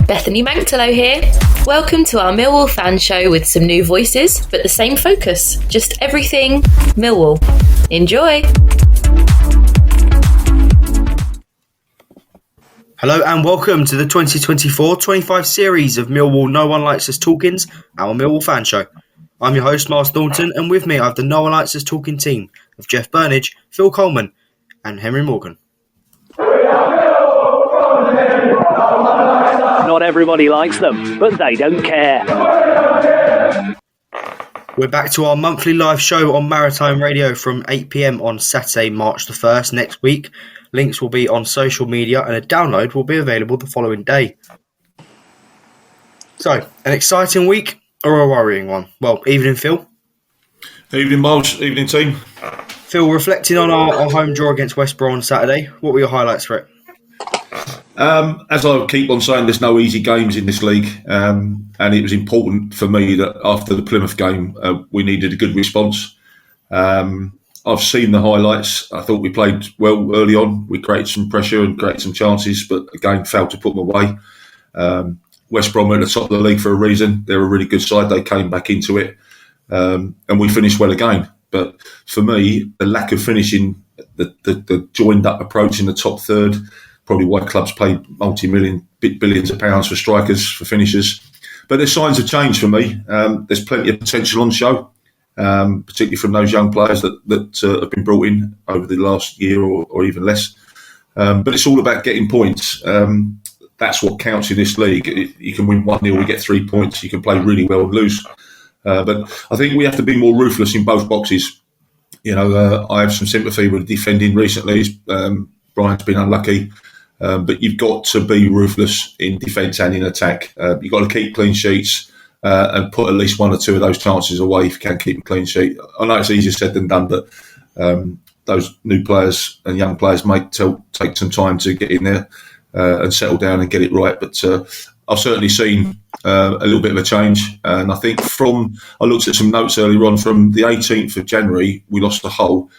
Bethany Manctalo here. Welcome to our Millwall fan show with some new voices, but the same focus. Just everything Millwall. Enjoy! Hello and welcome to the 2024-25 series of Millwall No One Likes Us Talkings, our Millwall fan show. I'm your host, Myles Thornton, and with me I have the No One Likes Us Talking team of Jeff Burnige, Phil Coleman and Henry Morgan. Not everybody likes them, but they don't care. We're back to our monthly live show on Maritime Radio from 8 p.m. on Saturday, March the 1st next week. Links will be on social media and a download will be available the following day. So, an exciting week or a worrying one? Well, evening, Phil. Evening, Myles. Evening, team. Phil, reflecting on our home draw against West Brom on Saturday, what were your highlights for it? As I keep on saying, there's no easy games in this league, and it was important for me that after the Plymouth game, we needed a good response. I've seen the highlights. I thought we played well early on. We created some pressure and created some chances, but again, failed to put them away. West Brom are at the top of the league for a reason. They're a really good side. They came back into it, and we finished well again. But for me, the lack of finishing, the joined-up approach in the top third, probably why clubs pay billions of pounds for strikers, for finishers. But there's signs of change for me. There's plenty of potential on show. Particularly from those young players that have been brought in over the last year or even less. But it's all about getting points. That's what counts in this league. You can win 1-0, we get 3 points. You can play really well and lose. But I think we have to be more ruthless in both boxes. You know, I have some sympathy with defending recently. Brian's been unlucky. But you've got to be ruthless in defence and in attack. You've got to keep clean sheets. And put at least one or two of those chances away if you can keep a clean sheet. I know it's easier said than done, but those new players and young players might take some time to get in there and settle down and get it right. But I've certainly seen a little bit of a change. And I think I looked at some notes earlier on, from the 18th of January, we lost the Hull.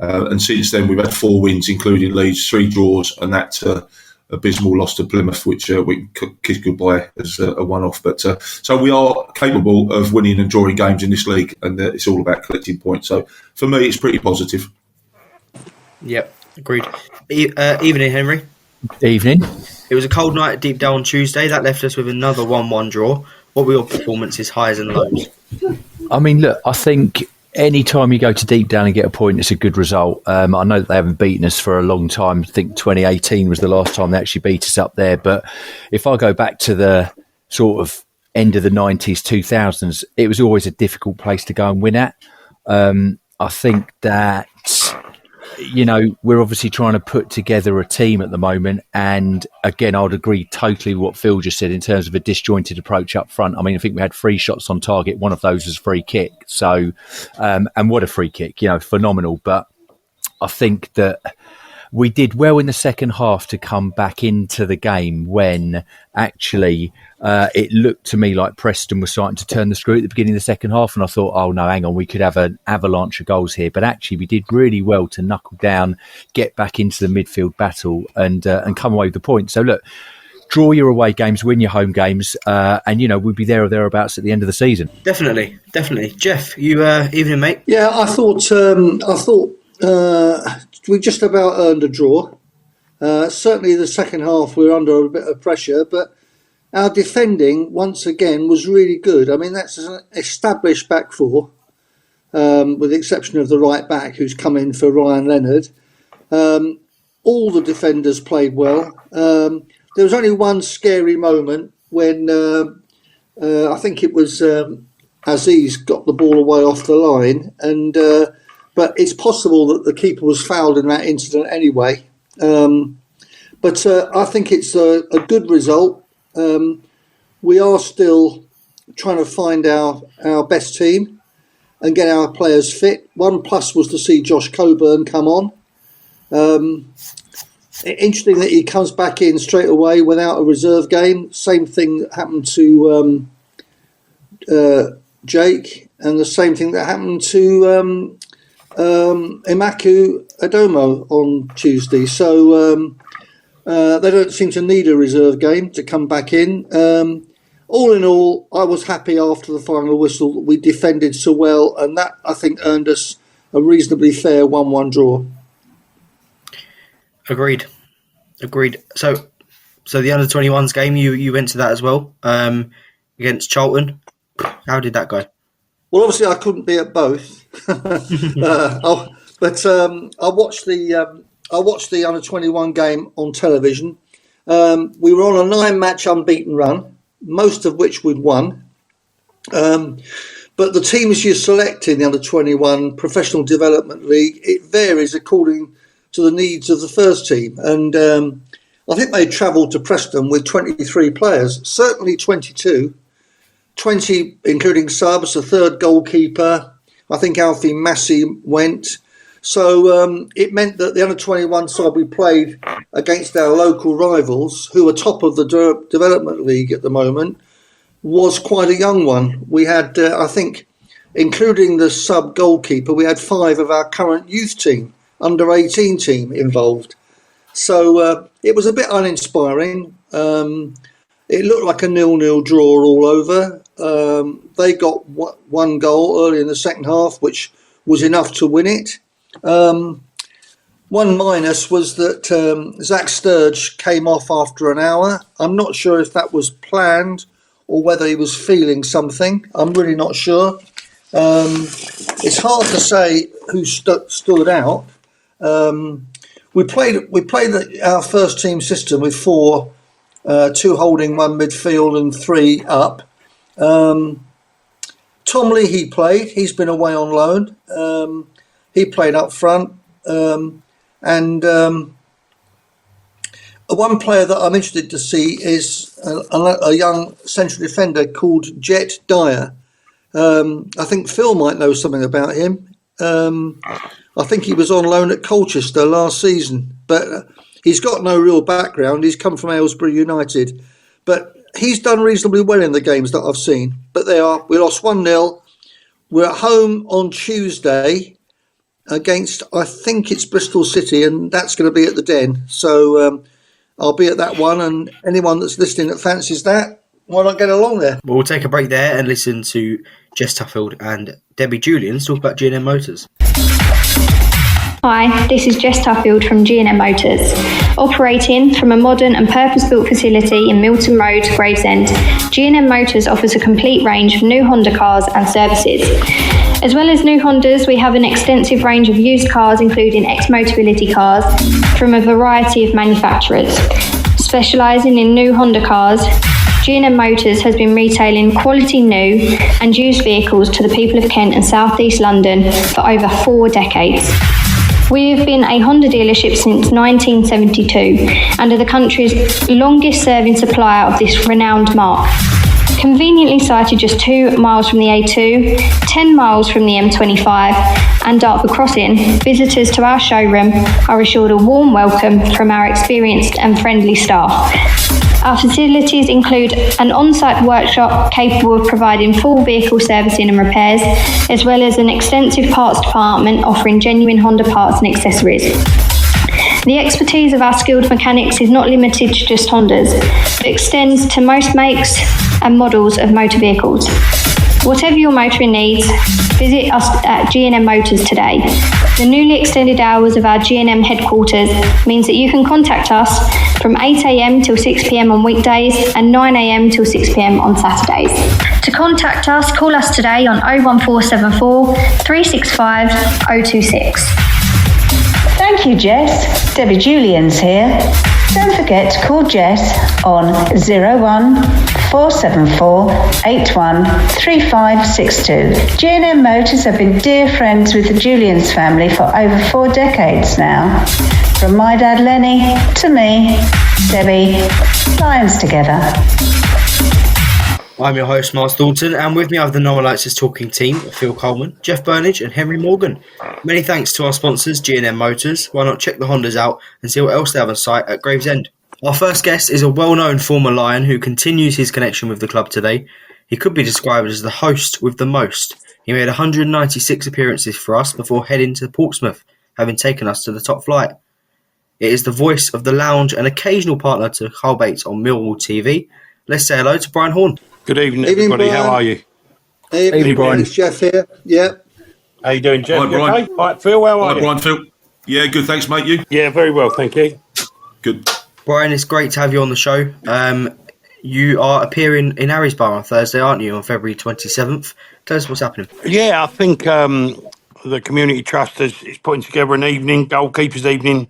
And since then, we've had 4 wins, including Leeds, 3 draws, and that abysmal loss to Plymouth, which we can kiss goodbye as a one-off. But so we are capable of winning and drawing games in this league, and it's all about collecting points. So for me, it's pretty positive. Yep, agreed. Evening, Henry. Evening. It was a cold night deep down on Tuesday. That left us with another 1-1 draw. What were your performances, highs and lows? I mean, look, I think any time you go to deep down and get a point, it's a good result. I know that they haven't beaten us for a long time. I think 2018 was the last time they actually beat us up there. But if I go back to the sort of end of the 90s, 2000s, it was always a difficult place to go and win at. I think that, you know, we're obviously trying to put together a team at the moment. And again, I would agree totally with what Phil just said in terms of a disjointed approach up front. I mean, I think we had 3 shots on target. One of those was a free kick. So, and what a free kick, you know, phenomenal. But I think that we did well in the second half to come back into the game when actually it looked to me like Preston was starting to turn the screw at the beginning of the second half. And I thought, oh, no, hang on, we could have an avalanche of goals here. But actually, we did really well to knuckle down, get back into the midfield battle and come away with the point. So, look, draw your away games, win your home games, and, you know, we'll be there or thereabouts at the end of the season. Definitely. Jeff, you evening, mate? Yeah, I thought we just about earned a draw. Certainly the second half we were under a bit of pressure, but our defending once again was really good. I mean, that's an established back four, with the exception of the right back who's come in for Ryan Leonard. All the defenders played well. There was only one scary moment when I think it was Aziz got the ball away off the line, and but it's possible that the keeper was fouled in that incident anyway. But I think it's a good result. We are still trying to find our best team and get our players fit. 1+ was to see Josh Coburn come on. Interesting that he comes back in straight away without a reserve game. Same thing that happened to Jake, and the same thing that happened to Emeku Adomo on Tuesday. So They don't seem to need a reserve game to come back in. All in all, I was happy after the final whistle that we defended so well, and that, I think, earned us a reasonably fair 1-1 draw. Agreed. So the under-21s game, you went to that as well, against Charlton. How did that go? Well, obviously I couldn't be at both, but I watched the under-21 game on television. We were on a 9-match unbeaten run, most of which we'd won. But the teams you select in the under-21 Professional Development League, it varies according to the needs of the first team. And I think they travelled to Preston with 23 players, certainly 22. 20 including subs, a third goalkeeper. I think Alfie Massey went. So it meant that the under-21 side we played against our local rivals, who are top of the development league at the moment, was quite a young one. We had, I think, including the sub goalkeeper, we had 5 of our current youth team, under-18 team involved. So it was a bit uninspiring. It looked like a 0-0 draw all over. They got 1 goal early in the second half, which was enough to win it. One minus was that Zach Sturge came off after an hour. I'm not sure if that was planned or whether he was feeling something. I'm really not sure. It's hard to say who stood out. We played our first team system with 4, 2 holding, 1 midfield and 3 up. Tom Leahy played. He's been away on loan. He played up front. And one player that I'm interested to see is a young central defender called Jet Dyer. I think Phil might know something about him. I think he was on loan at Colchester last season, but he's got no real background. He's come from Aylesbury United, but he's done reasonably well in the games that I've seen. But we lost 1-0. We're at home on Tuesday against, I think it's Bristol City, and that's going to be at the Den. So I'll be at that one, and anyone that's listening that fancies that, why not get along there? Well, we'll take a break there and listen to Jess Tuffield and Debbie Julians talk about G&M Motors. Hi, this is Jess Tuffield from G&M Motors. Operating from a modern and purpose-built facility in Milton Road, Gravesend, G&M Motors offers a complete range of new Honda cars and services. As well as new Hondas, we have an extensive range of used cars, including ex-Motability cars from a variety of manufacturers. Specialising in new Honda cars, G&M Motors has been retailing quality new and used vehicles to the people of Kent and South East London for over 4 decades. We have been a Honda dealership since 1972 and are the country's longest serving supplier of this renowned marque. Conveniently sited just 2 miles from the A2, 10 miles from the M25 and Dartford Crossing, visitors to our showroom are assured a warm welcome from our experienced and friendly staff. Our facilities include an on-site workshop capable of providing full vehicle servicing and repairs, as well as an extensive parts department offering genuine Honda parts and accessories. The expertise of our skilled mechanics is not limited to just Hondas, but extends to most makes and models of motor vehicles. Whatever your motoring needs, visit us at G&M Motors today. The newly extended hours of our G&M headquarters means that you can contact us from 8 a.m. till 6 p.m. on weekdays and 9 a.m. till 6 p.m. on Saturdays. To contact us, call us today on 01474 365 026. Thank you, Jess. Debbie Julians here. Don't forget to call Jess on 01474 81 3562. G&M Motors have been dear friends with the Julians family for over 4 decades now. From my dad Lenny to me, Debbie, Lions together. I'm your host, Myles Thornton, and with me I have the No One Likes Us talking team of Phil Coleman, Jeff Burnige and Henry Morgan. Many thanks to our sponsors, G&M Motors. Why not check the Hondas out and see what else they have on site at Gravesend. Our first guest is a well-known former Lion who continues his connection with the club today. He could be described as the host with the most. He made 196 appearances for us before heading to Portsmouth, having taken us to the top flight. It is the voice of the lounge and occasional partner to Karl Bates on Millwall TV. Let's say hello to Brian Horne. Good evening, everybody. Brian. How are you? Evening, Brian. It's Jeff here. Yeah. How you doing, Jeff? Hi, You Brian. okay? All right, Phil, how are Hi, you? Brian. Phil. Yeah, good. Thanks, mate. You? Yeah, very well, thank you. Good. Brian, it's great to have you on the show. You are appearing in Harrisburg on Thursday, aren't you, on February 27th? Tell us what's happening. Yeah, I think the Community Trust is putting together an evening, goalkeepers evening,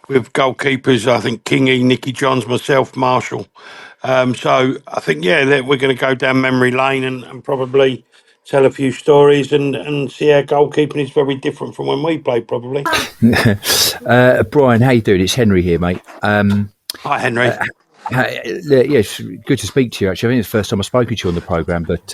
with goalkeepers, I think, Kingy, Nicky Johns, myself, Marshall. So I think, that we're going to go down memory lane and probably tell a few stories and see how goalkeeping is very different from when we played, probably. Brian, how you doing? It's Henry here, mate. Hi, Henry. Yes, good to speak to you, actually. I think it's the first time I've spoken to you on the programme. But,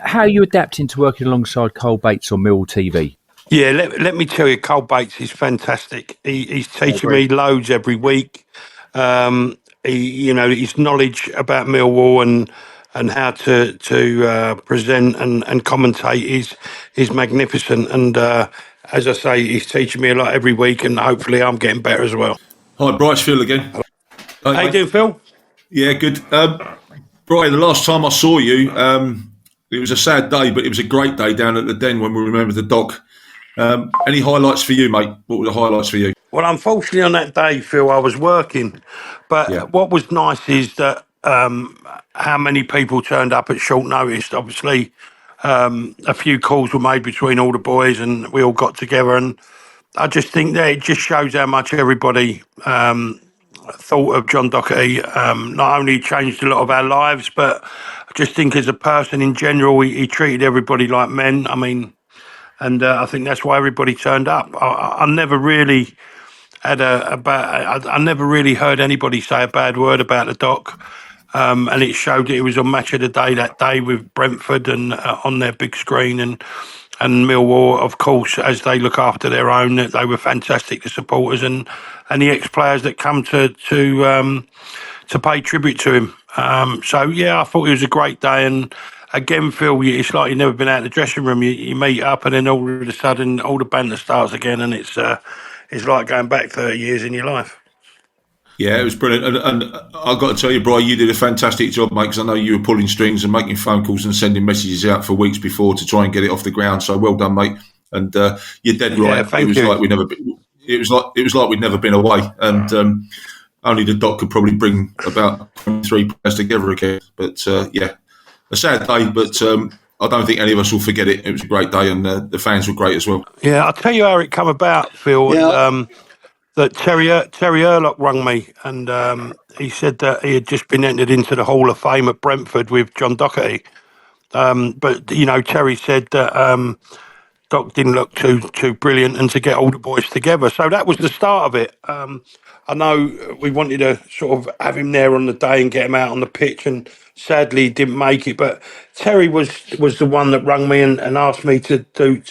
how are you adapting to working alongside Karl Bates on Millwall TV? Yeah, let me tell you, Karl Bates is fantastic. He's teaching me loads every week. His knowledge about Millwall and how to present and commentate is magnificent. And as I say, he's teaching me a lot every week, and hopefully I'm getting better as well. Hi, Bryce. Phil again. How you doing, Phil? Yeah, good. Brian, the last time I saw you, it was a sad day, but it was a great day down at the Den when we remembered the doc. Any highlights for you, mate? What were the highlights for you? Well, unfortunately, on that day, Phil, I was working. But what was nice is that how many people turned up at short notice. Obviously, a few calls were made between all the boys and we all got together. And I just think that it just shows how much everybody thought of John Docherty. Not only changed a lot of our lives, but I just think as a person in general, he treated everybody like men. I mean, and I think that's why everybody turned up. I never really had I never really heard anybody say a bad word about the doc. And it showed that it was a match of the day that day with Brentford and on their big screen and Millwall, of course, as they look after their own, that they were fantastic, the supporters and the ex-players that come to pay tribute to him. I thought it was a great day. And again, Phil, it's like you've never been out of the dressing room. You meet up and then all of a sudden all the banter starts again, and it's like going back 30 years in your life. Yeah, it was brilliant. And I've got to tell you, Brian, you did a fantastic job, mate, because I know you were pulling strings and making phone calls and sending messages out for weeks before to try and get it off the ground. So well done, mate. And you're dead right. Thank you. It was like we'd never been away. And only the doc could probably bring about 23 players together again. But a sad day, but I don't think any of us will forget it. It was a great day, and the fans were great as well. Yeah, I'll tell you how it come about, Phil. Yeah. That Terry Erlock rang me, and he said that he had just been entered into the Hall of Fame at Brentford with John Docherty. But Terry said that Doc didn't look too brilliant, and to get all the boys together. So that was the start of it. I know we wanted to sort of have him there on the day and get him out on the pitch, and sadly he didn't make it. But Terry was the one that rang me and asked me to do.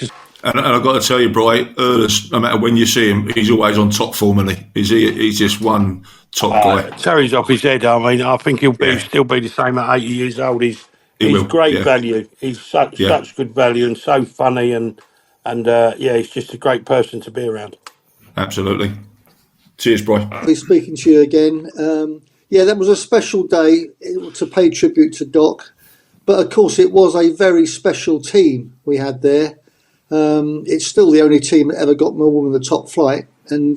And I've got to tell you, Brian, no matter when you see him, he's always on top form, isn't he? He's just one top guy. Terry's off his head. I mean, I think he'll still be the same at 80 years old. He's great value. He's such good value and so funny and he's just a great person to be around. Absolutely. Cheers, Brian. I'll be speaking to you again. That was a special day to pay tribute to Doc. But of course, it was a very special team we had there. It's still the only team that ever got Millwall in the top flight, and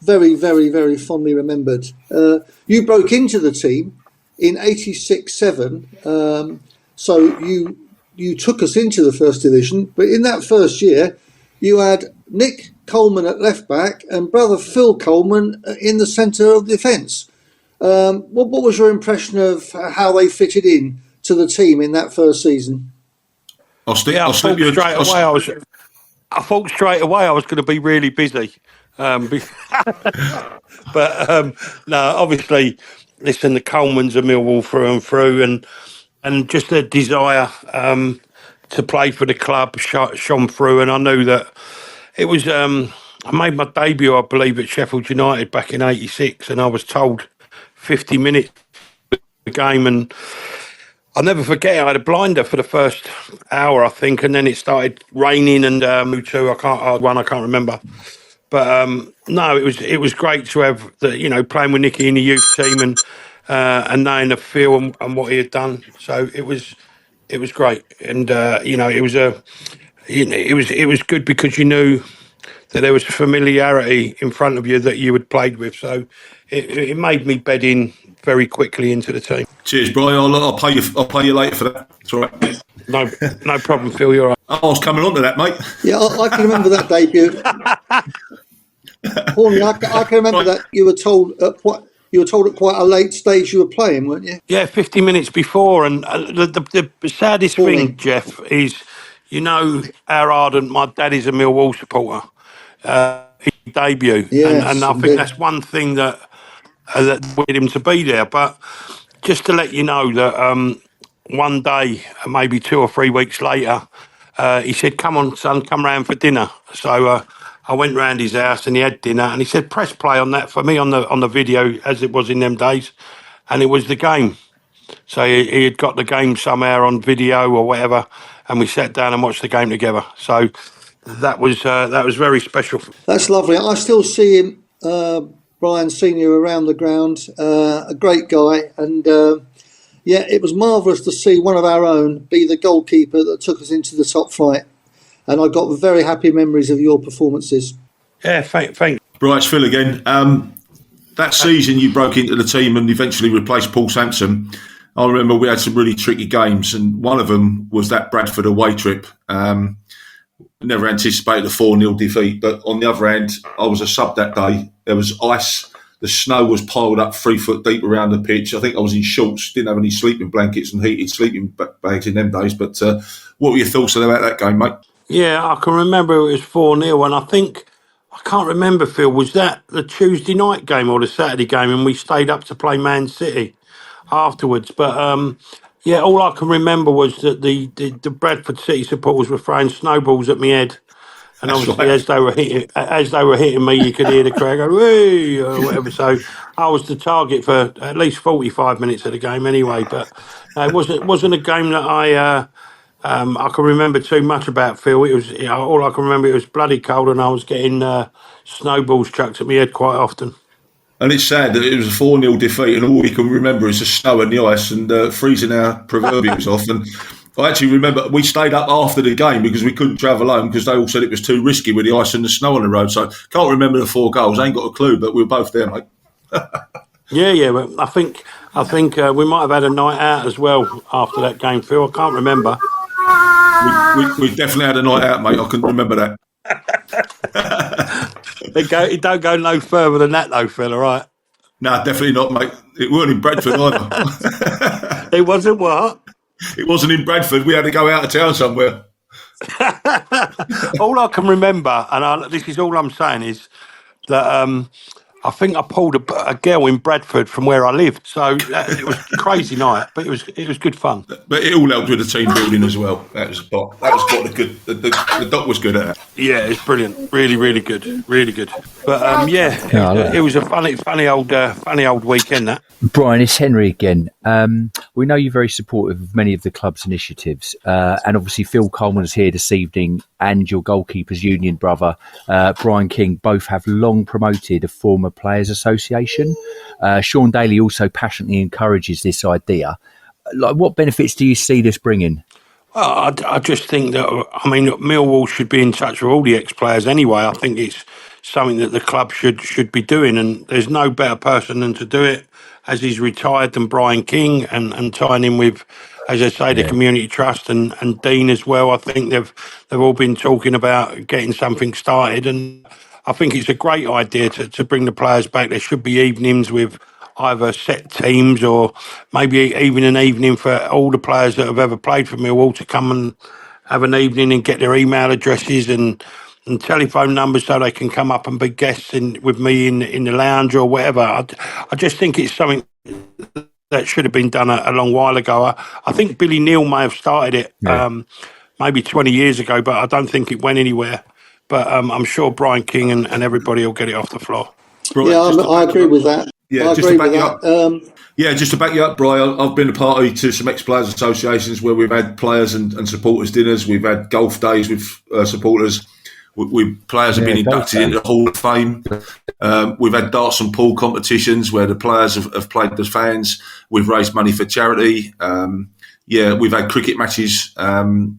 very, very, very fondly remembered. You broke into the team in 86-7, so you took us into the first division. But in that first year, you had Nick Coleman at left back and brother Phil Coleman in the centre of defence. What was your impression of how they fitted in to the team in that first season? I thought straight away I was going to be really busy. But obviously, listen, the Colemans are Millwall through and through, and just their desire to play for the club shone through. And I knew that it was. I made my debut, I believe, at Sheffield United back in '86, and I was told 50 minutes of the game, and I'll never forget, I had a blinder for the first hour, I think, and then it started raining and moved to, I can't remember. But no, it was great to have playing with Nicky in the youth team and knowing the feel and what he had done. So it was great, and it was good because you knew that there was familiarity in front of you that you had played with. So it made me bed in very quickly into the team. Cheers, Brian. I'll pay you later for that. It's all right. No problem, Phil. You're all right. I was coming on to that, mate. Yeah, I can remember that debut. Horne, I can remember that you were told at quite a late stage you were playing, weren't you? Yeah, 50 minutes before. And the saddest thing, Jeff, is how ardent my dad is a Millwall supporter. His debut, Yes, and I think that's one thing that wanted him to be there. But just to let you know that one day, maybe 2 or 3 weeks later, he said, "Come on, son, come round for dinner." So I went round his house and he had dinner, and he said, "Press play on that for me on the video as it was in them days," and it was the game. So he had got the game somehow on video or whatever, and we sat down and watched the game together. So that was very special. That's lovely. I still see him, Brian Senior, around the ground. A great guy, and it was marvellous to see one of our own be the goalkeeper that took us into the top flight. And I got very happy memories of your performances. Yeah, thanks. Right, it's Phil again. That season you broke into the team and eventually replaced Paul Sampson. I remember we had some really tricky games, and one of them was that Bradford away trip. Never anticipated a 4-0 defeat, but on the other hand, I was a sub that day. There was ice. The snow was piled up 3 foot deep around the pitch. I think I was in shorts, didn't have any sleeping blankets and heated sleeping bags in them days. But what were your thoughts about that game, mate? Yeah, I can remember it was 4-0, and I can't remember, Phil, was that the Tuesday night game or the Saturday game, and we stayed up to play Man City afterwards. But all I can remember was that the Bradford City supporters were throwing snowballs at my head, and That's obviously right. as they were hitting me, you could hear the crowd go "Whee!" or whatever. So I was the target for at least 45 minutes of the game anyway. But it wasn't a game that I can remember too much about, Phil. It was all I can remember. It was bloody cold, and I was getting snowballs chucked at my head quite often. And it's sad that it was a 4-0 defeat, and all we can remember is the snow and the ice and freezing our proverbials off. And I actually remember we stayed up after the game because we couldn't travel home because they all said it was too risky with the ice and the snow on the road. So can't remember the 4 goals. I ain't got a clue, but we were both there, mate. Yeah. But I think we might have had a night out as well after that game, Phil. I can't remember. We definitely had a night out, mate. I couldn't remember that. It don't go no further than that, though, Phil. All right? No, definitely not, mate. It weren't in Bradford either. It wasn't what? It wasn't in Bradford. We had to go out of town somewhere. All I can remember, and this is all I'm saying, is that I think I pulled a girl in Bradford from where I lived. So it was a crazy night, but it was good fun. But it all helped with the team building as well. That was what the doc was good at. Yeah, it's brilliant. Really, really good. Really good. But it was a funny old weekend, that. Brian, it's Henry again. We know you're very supportive of many of the club's initiatives, and obviously Phil Coleman is here this evening, and your goalkeepers union brother Brian King both have long promoted a former players association. Sean Daly also passionately encourages this idea. Like, what benefits do you see this bringing? Well, I just think that, Millwall should be in touch with all the ex-players anyway. I think it's something that the club should be doing, and there's no better person than to do it as he's retired than Brian King, and tying in with, as I say, the Community Trust and Dean as well. I think they've all been talking about getting something started, and I think it's a great idea to bring the players back. There should be evenings with either set teams or maybe even an evening for all the players that have ever played for Millwall to come and have an evening and get their email addresses and telephone numbers so they can come up and be guests with me in the lounge or whatever. I just think it's something that should have been done a long while ago. I think Billy Neal may have started it maybe 20 years ago, but I don't think it went anywhere. But I'm sure Brian King and everybody will get it off the floor. Brian, I agree with that. Yeah, just to back you up. Just to back you up, Brian, I've been a party to some ex-players associations where we've had players and supporters dinners. We've had golf days with supporters. Players have been inducted into the Hall of Fame. We've had darts and pool competitions where the players have played as fans. We've raised money for charity. We've had cricket matches.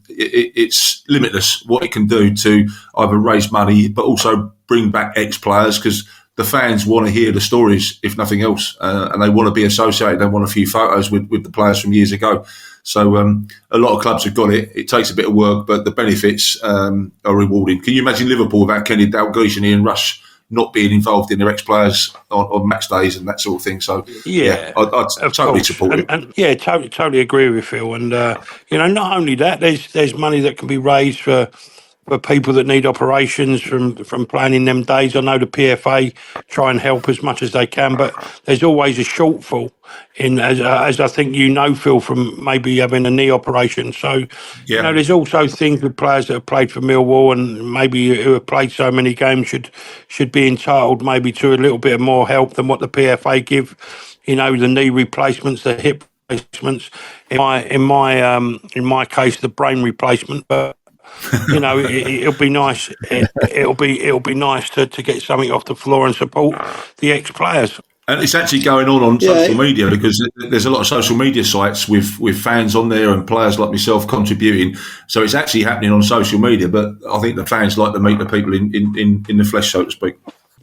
It's limitless what it can do to either raise money but also bring back ex-players, because the fans want to hear the stories, if nothing else, and they want to be associated. They want a few photos with the players from years ago. So a lot of clubs have got it. It takes a bit of work, but the benefits are rewarding. Can you imagine Liverpool without Kenny Dalglish and Ian Rush not being involved in their ex-players on match days and that sort of thing? So I'd totally support it. And totally agree with you, Phil. And not only that, there's money that can be raised for people that need operations from playing in them days. I know the PFA try and help as much as they can, but there's always a shortfall as I think Phil, from maybe having a knee operation. So, there's also things with players that have played for Millwall and maybe who have played so many games should be entitled maybe to a little bit more help than what the PFA give. The knee replacements, the hip replacements. In my case, the brain replacement, but. It'll be nice. It'll be nice to get something off the floor and support the ex-players. And it's actually going on social media, because there's a lot of social media sites with fans on there and players like myself contributing. So it's actually happening on social media. But I think the fans like to meet the people in the flesh, so to speak.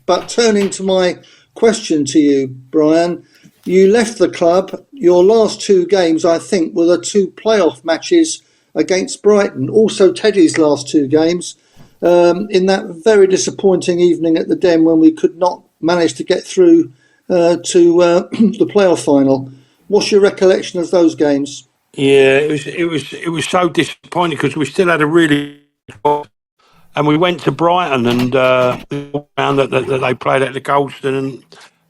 But turning to my question to you, Brian, you left the club. Your last two games, I think, were the two playoff matches against Brighton. Also Teddy's last two games, in that very disappointing evening at the Den when we could not manage to get through to the playoff final. What's your recollection of those games? Yeah, it was so disappointing because we still had a really, and we went to Brighton and found that they played at the Goldstone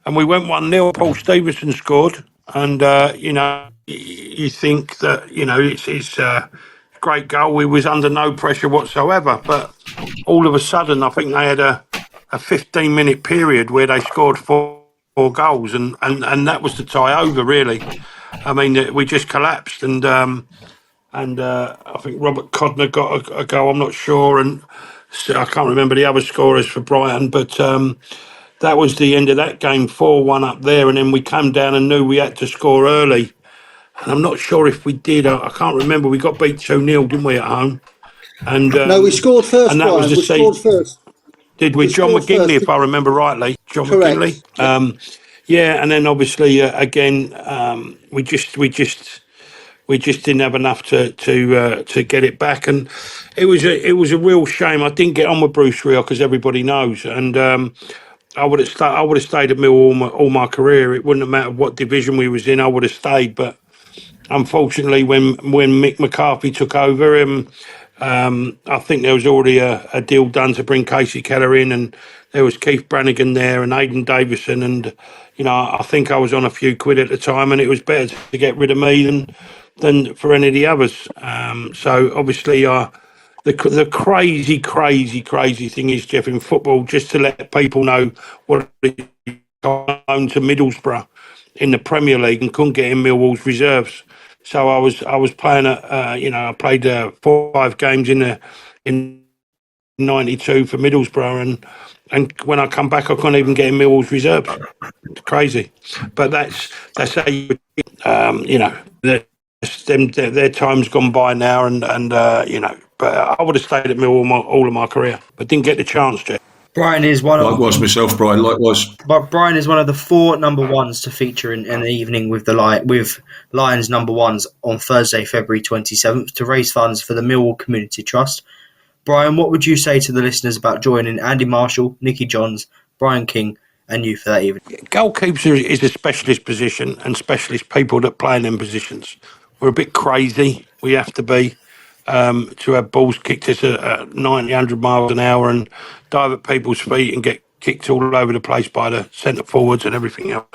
and we went 1-0. Paul Stevenson scored, and you think that it's a great goal. We was under no pressure whatsoever, but all of a sudden I think they had a 15-minute period where they scored four goals, and that was the tie over, really. I mean, we just collapsed, and I think Robert Codner got a goal, I'm not sure, and I can't remember the other scorers for Brighton, but that was the end of that game, 4-1 up there, and then we came down and knew we had to score early. And I'm not sure if we did. I can't remember. We got beat 2-0, didn't we, at home? And no, we scored first, and that Brian. We scored first. Did we? John McGinley, if I remember rightly. John Correct. McGinley. And then obviously again, we just didn't have enough to get it back, and it was a real shame. I didn't get on with Bruce Rioch, as everybody knows, and I would have stayed at Millwall all my career. It wouldn't have mattered what division we was in. I would have stayed, but unfortunately, when Mick McCarthy took over, I think there was already a deal done to bring Casey Keller in, and there was Keith Brannigan there and Aidan Davison, and I think I was on a few quid at the time, and it was better to get rid of me than for any of the others. So obviously, the crazy thing is, Jeff, in football, just to let people know what it is, home to Middlesbrough in the Premier League and couldn't get in Millwall's reserves. So I was playing I played 4 or 5 games in 92 for Middlesbrough, and when I come back I couldn't even get in Millwall's reserves. It's crazy, but that's how you their time's gone by now, and but I would have stayed at Millwall all of my career, but didn't get the chance, Jeff. Brian is one of likewise myself, Brian. Likewise, but Brian is one of the 4 number ones to feature in the evening with Lions number ones on Thursday, February 27th, to raise funds for the Millwall Community Trust. Brian, what would you say to the listeners about joining Andy Marshall, Nicky Johns, Brian King, and you for that evening? Goalkeeper is a specialist position, and specialist people that play in them positions. We're a bit crazy. We have to be. To have balls kicked us at 90, 100 miles an hour and dive at people's feet and get kicked all over the place by the centre forwards and everything else.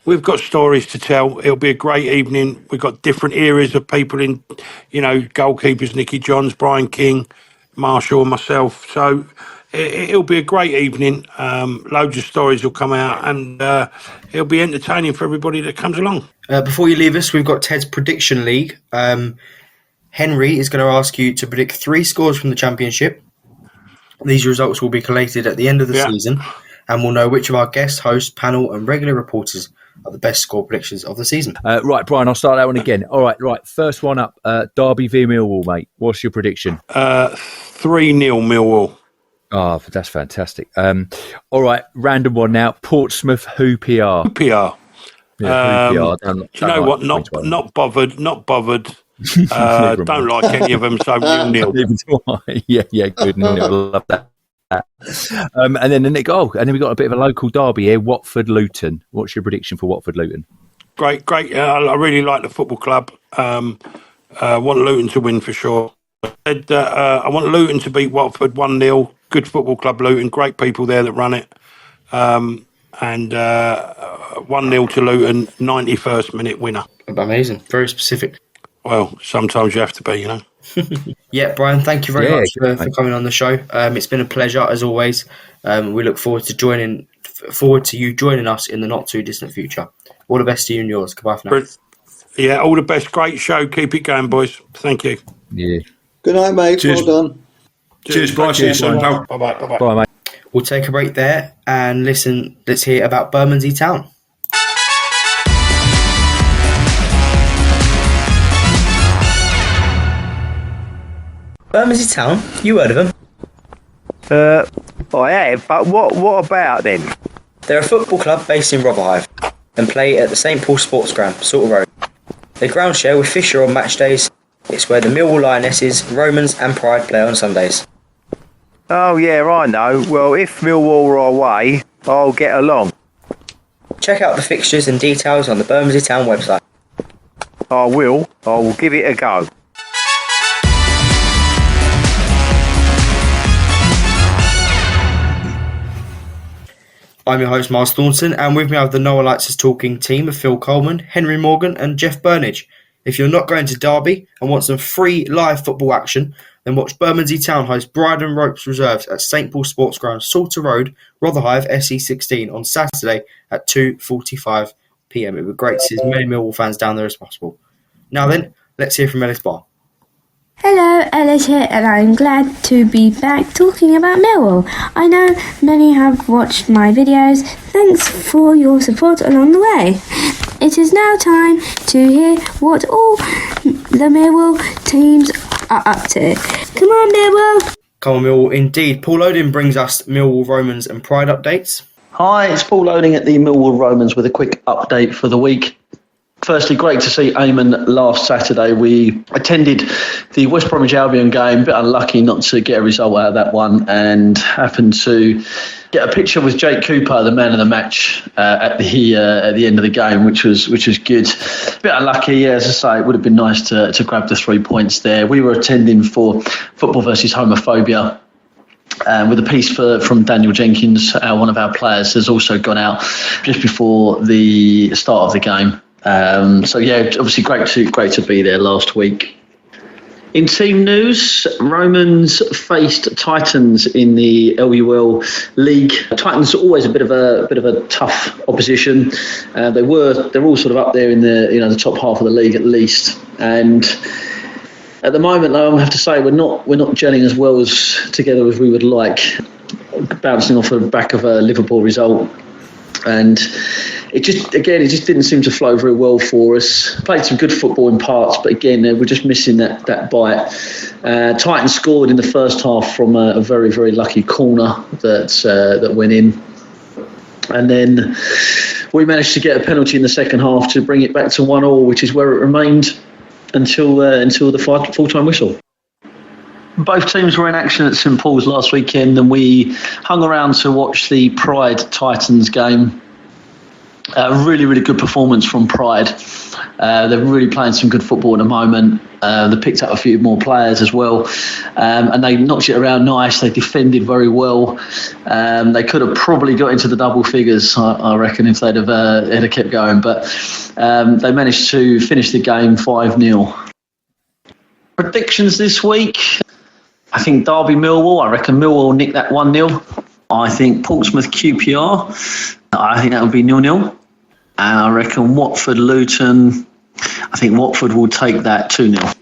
We've got stories to tell. It'll be a great evening. We've got different areas of people in, goalkeepers, Nicky Johns, Brian King, Marshall and myself. So it'll be a great evening. Loads of stories will come out, and it'll be entertaining for everybody that comes along. Before you leave us, we've got Ted's Prediction League. Henry is going to ask you to predict 3 scores from the Championship, These results will be collated at the end of the season, and we'll know which of our guests, hosts, panel and regular reporters are the best score predictions of the season. Right, Brian, I'll start that one again. All right. First one up, Derby v Millwall, mate. What's your prediction? 3-0 Millwall. Oh, that's fantastic. All right, random one now. Portsmouth, who PR? PR. Yeah, who PR? Do you know what? Not bothered. Don't like any of them, so 0-0. Yeah, good. Love that. And then we've got a bit of a local derby here, Watford-Luton. What's your prediction for Watford-Luton? Great. I really like the football club. Want Luton to win for sure. I want Luton to beat Watford 1-0. Good football club, Luton. Great people there that run it. And 1-0 to Luton, 91st minute winner. Amazing. Very specific. Well, sometimes you have to be, you know. Yeah, Brian, thank you very much for coming on the show. It's been a pleasure as always. We look forward to you joining us in the not too distant future. All the best to you and yours. Goodbye for now. Yeah, all the best. Great show. Keep it going, boys. Thank you. Yeah. Good night, mate. Cheers. Well done. Cheers, Brian. See you soon, pal. Bye-bye. Bye, mate. We'll take a break there and listen. Let's hear about Bermondsey Town. Bermondsey Town? You heard of them? I have, but what about them? They're a football club based in Rotherhithe and play at the St Paul Sports Ground, Salter Road. They ground share with Fisher on match days. It's where the Millwall Lionesses, Romans and Pride play on Sundays. Oh yeah, I know. Well, if Millwall are away, I'll get along. Check out the fixtures and details on the Bermondsey Town website. I will give it a go. I'm your host, Myles Thornton, and with me I have the Noah Lights Talking team of Phil Coleman, Henry Morgan and Jeff Burnige. If you're not going to Derby and want some free live football action, then watch Bermondsey Town host Bridon Ropes Reserves at St Paul Sports Ground, Salter Road, Rotherhithe, SE16 on Saturday at 2:45 PM. It would be great to see as many Millwall fans down there as possible. Now then, let's hear from Ellis Barr. Hello, Ellis here, and I'm glad to be back talking about Millwall. I know many have watched my videos. Thanks for your support along the way. It is now time to hear what all the Millwall teams are up to. Come on, Millwall! Come on, Millwall, indeed. Paul Loding brings us Millwall Romans and Pride updates. Hi, it's Paul Loding at the Millwall Romans with a quick update for the week. Firstly, great to see Eamon last Saturday. We attended the West Bromwich Albion game, a bit unlucky not to get a result out of that one, and happened to get a picture with Jake Cooper, the man of the match, at the end of the game, which was good. A bit unlucky, as I say. It would have been nice to grab the 3 points there. We were attending for Football versus Homophobia. With a piece from Daniel Jenkins, one of our players, has also gone out just before the start of the game. Obviously great to be there last week. In team news, Romans faced Titans in the LUL League. Titans are always a bit of a tough opposition. They're all sort of up there in the top half of the league at least. And at the moment, though, I have to say we're not gelling as well together as we would like. Bouncing off the back of a Liverpool result. And it just didn't seem to flow very well for us. Played some good football in parts, but again, we're just missing that bite. Titans scored in the first half from a very, very lucky corner that went in. And then we managed to get a penalty in the second half to bring it back to 1-1, which is where it remained until the full-time whistle. Both teams were in action at St Paul's last weekend, and we hung around to watch the Pride Titans game. Really, really good performance from Pride. They're really playing some good football at the moment. They picked up a few more players as well, and they knocked it around nice. They defended very well. They could have probably got into the double figures, I reckon, if they'd have kept going. But they managed to finish the game 5-0. Predictions this week. I think Derby Millwall. I reckon Millwall will nick that 1-0. I think Portsmouth QPR. I think that would be 0-0. And I reckon Watford Luton. I think Watford will take that 2-0.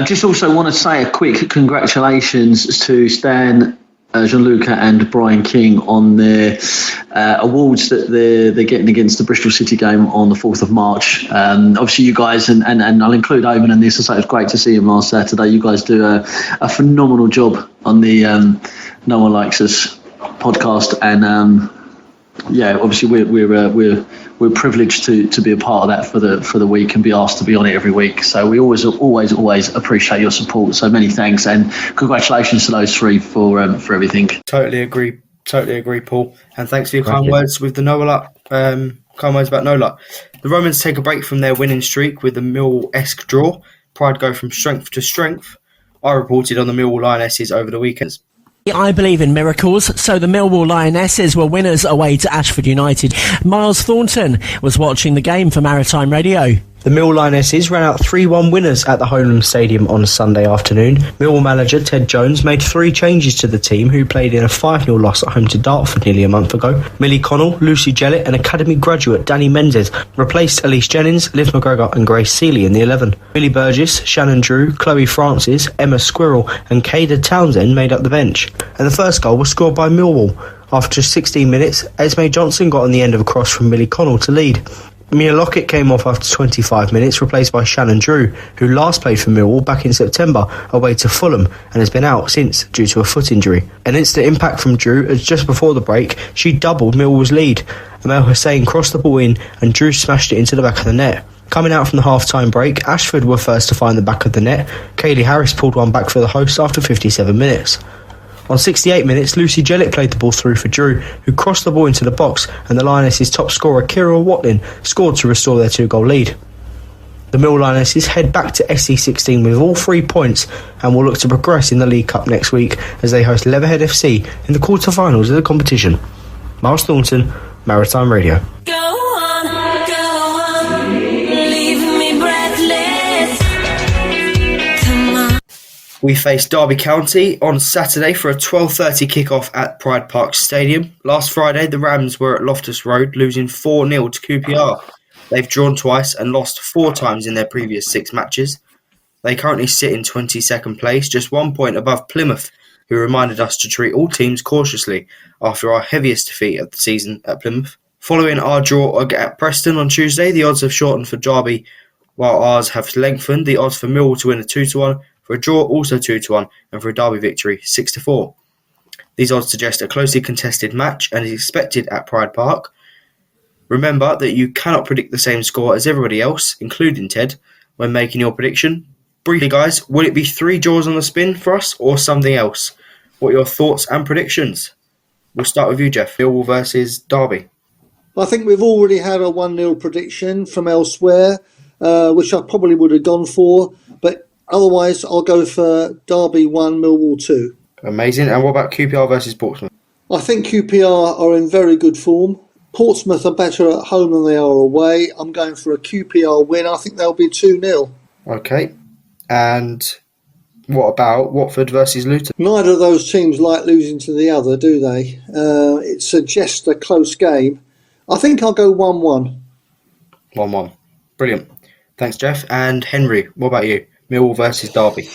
Just also want to say a quick congratulations to Stan, Gianluca and Brian King on their awards that they're getting against the Bristol City game on the 4th of March. Obviously you guys, and I'll include Owen in this, so it was great to see him last Saturday. You guys do a phenomenal job on the No One Likes Us podcast, and obviously we're privileged to be a part of that for the week and be asked to be on it every week. So we always appreciate your support. So many thanks and congratulations to those three for everything. Totally agree, Paul. And thanks for your kind words with the no luck. Kind words about no luck. The Romans take a break from their winning streak with a Mill-esque draw. Pride go from strength to strength. I reported on the Millwall Lionesses over the weekends. I believe in miracles, so the Millwall Lionesses were winners away to Ashford United. Myles Thornton was watching the game for Maritime Radio. The Millwall Lionesses ran out 3-1 winners at the Homeland Stadium on Sunday afternoon. Millwall manager Ted Jones made 3 changes to the team, who played in a 5-0 loss at home to Dartford nearly a month ago. Millie Connell, Lucy Jellett and academy graduate Danny Menzies replaced Elise Jennings, Liv McGregor and Grace Seeley in the 11. Billy Burgess, Shannon Drew, Chloe Francis, Emma Squirrell and Kada Townsend made up the bench. And the first goal was scored by Millwall. After just 16 minutes, Esme Johnson got on the end of a cross from Millie Connell to lead. Mia Lockett came off after 25 minutes, replaced by Shannon Drew, who last played for Millwall back in September away to Fulham and has been out since due to a foot injury. An instant impact from Drew as just before the break, she doubled Millwall's lead. Amel Hussein crossed the ball in and Drew smashed it into the back of the net. Coming out from the half-time break, Ashford were first to find the back of the net. Kaylee Harris pulled one back for the hosts after 57 minutes. On 68 minutes, Lucy Jellett played the ball through for Drew, who crossed the ball into the box, and the Lionesses' top scorer, Kira Watlin, scored to restore their 2-goal lead. The Mill Lionesses head back to SC16 with all 3 points and will look to progress in the League Cup next week as they host Leatherhead FC in the quarter-finals of the competition. Myles Thornton, Maritime Radio. We faced Derby County on Saturday for a 12:30 kick-off at Pride Park Stadium. Last Friday, the Rams were at Loftus Road, losing 4-0 to QPR. They've drawn twice and lost 4 times in their previous 6 matches. They currently sit in 22nd place, just 1 point above Plymouth, who reminded us to treat all teams cautiously after our heaviest defeat of the season at Plymouth. Following our draw at Preston on Tuesday, the odds have shortened for Derby, while ours have lengthened. The odds for Millwall to win are 2-1, for a draw also 2-1, and for a Derby victory 6-4. These odds suggest a closely contested match and is expected at Pride Park. Remember that you cannot predict the same score as everybody else, including Ted, when making your prediction. Briefly, guys, will it be 3 draws on the spin for us or something else? What are your thoughts and predictions? We'll start with you, Jeff. Millwall versus Derby. I think we've already had a 1-0 prediction from elsewhere, which I probably would have gone for, but otherwise, I'll go for Derby 1, Millwall 2. Amazing. And what about QPR versus Portsmouth? I think QPR are in very good form. Portsmouth are better at home than they are away. I'm going for a QPR win. I think they'll be 2-0. Okay. And what about Watford versus Luton? Neither of those teams like losing to the other, do they? It suggests a close game. I think I'll go 1-1. 1-1. Brilliant. Thanks, Jeff. And Henry, what about you? Millwall versus Derby.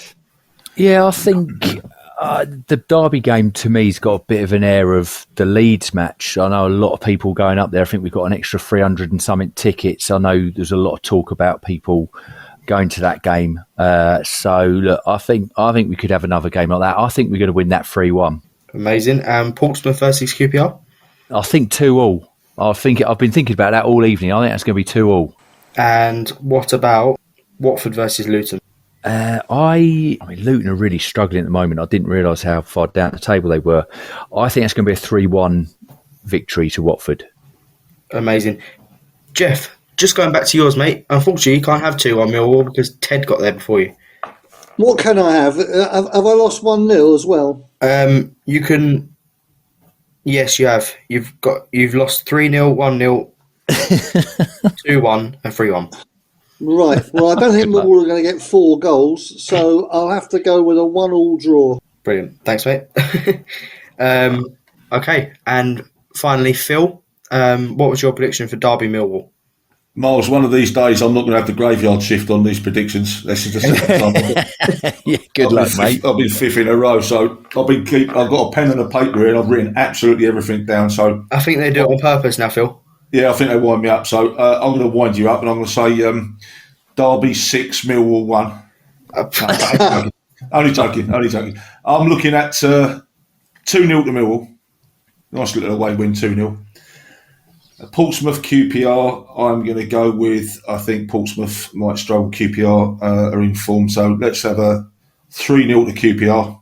Yeah, I think the Derby game to me has got a bit of an air of the Leeds match. I know a lot of people going up there. I think we've got an extra 300 and something tickets. I know there's a lot of talk about people going to that game. So look, I think we could have another game like that. I think we're going to win that 3-1. Amazing. And Portsmouth versus QPR? I think 2-2. I've been thinking about that all evening. I think that's going to be 2-2. And what about Watford versus Luton? I mean, Luton are really struggling at the moment. I didn't realise how far down the table they were. I think it's going to be a 3-1 victory to Watford. Amazing. Jeff, just going back to yours, mate. Unfortunately, you can't have 2 on Millwall because Ted got there before you. What can I have? Have I lost 1-0 as well? You can... Yes, you have. You've lost 3-0, 1-0, 2-1 and 3-1. Right. Well, I don't think Millwall are going to get 4 goals, so I'll have to go with a 1-1 draw. Brilliant. Thanks, mate. Okay. And finally, Phil, what was your prediction for Derby Millwall? Miles, one of these days I'm not going to have the graveyard shift on these predictions. This is just yeah, good luck, mate. I've been fifth in a row, so I've got a pen and a paper here, and I've written absolutely everything down. So I think they do it on purpose now, Phil. Yeah, I think they wind me up. So I'm going to wind you up, and I'm going to say Derby 6, Millwall 1. Only joking. I'm looking at 2-0 to Millwall. Nice little away win, 2-0. Portsmouth QPR, I'm going to go with, I think Portsmouth might struggle. QPR are in form, so let's have a 3-0 to QPR.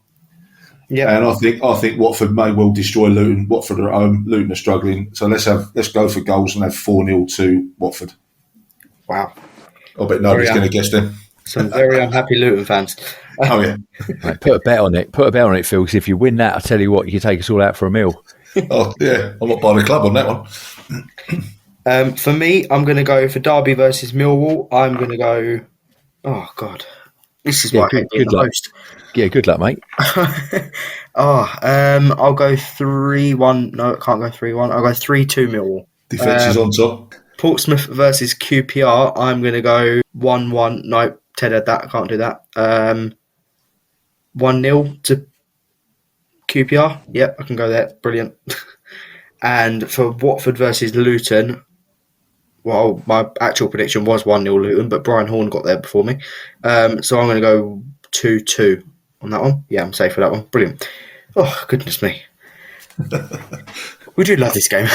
Yeah, and I think Watford may well destroy Luton. Watford are at home, Luton are struggling, so let's go for goals and have 4-0 to Watford. Wow, I bet nobody's going to guess them. Some very unhappy Luton fans. Oh yeah, right, put a bet on it. Phil. Because if you win that, I tell you what, you can take us all out for a meal. Oh yeah, I'm not buying a club on that one. For me, I'm going to go for Derby versus Millwall. I'm going to go. Oh God, this is why I hate being the host. Yeah, good luck, mate. I'll go 3-1. No, I can't go 3-1. I'll go 3-2 Millwall. Defence is on top. Portsmouth versus QPR. I'm going to go 1-1. No, Ted had that. I can't do that. 1-0 to QPR. Yep, I can go there. Brilliant. And for Watford versus Luton, well, my actual prediction was 1-0 Luton, but Brian Horne got there before me. So I'm going to go 2-2 on that one. Yeah, I'm safe for that one. Brilliant. Oh, goodness me. We do love this game.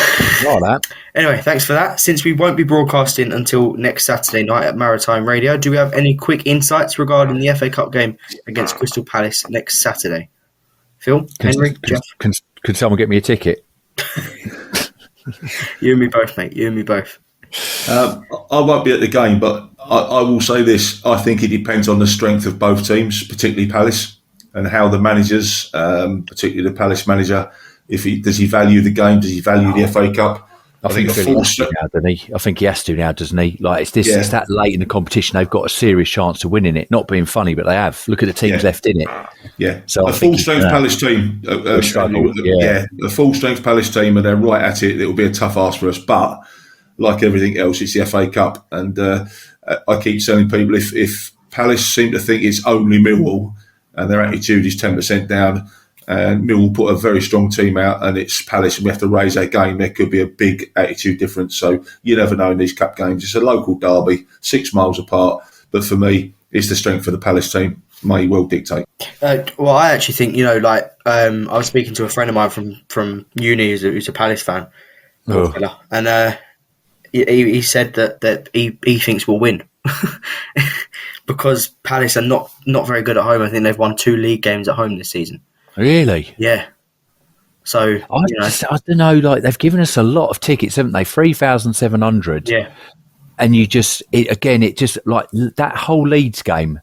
Not that. Anyway, thanks for that. Since we won't be broadcasting until next Saturday night at Maritime Radio, do we have any quick insights regarding the FA Cup game against Crystal Palace next Saturday? Phil? Henry? Jeff? Can someone get me a ticket? You and me both, mate. You and me both. I won't be at the game, but I will say this. I think it depends on the strength of both teams, particularly Palace, and how the managers, particularly the Palace manager, does he value the game? Does he value the FA Cup? I think he has to now, doesn't he? Like it's that late in the competition, they've got a serious chance of winning it. Not being funny, but they have. Look at the teams left in it. Yeah, so a full strength Palace team. A full strength Palace team, and they're right at it. It will be a tough ask for us, but like everything else, it's the FA Cup, and I keep telling people if Palace seem to think it's only Millwall and their attitude is 10% down, and Millwall put a very strong team out, and it's Palace, and we have to raise our game, there could be a big attitude difference. So you never know in these cup games. It's a local derby, 6 miles apart, but for me, it's the strength of the Palace team may well dictate. Well, I actually think, I was speaking to a friend of mine from uni who's a Palace fan, and he said that he thinks we'll win because Palace are not very good at home. I think they've won 2 league games at home this season. Really? Yeah. So I don't know. Like they've given us a lot of tickets, haven't they? 3,700. Yeah. And it just like that whole Leeds game.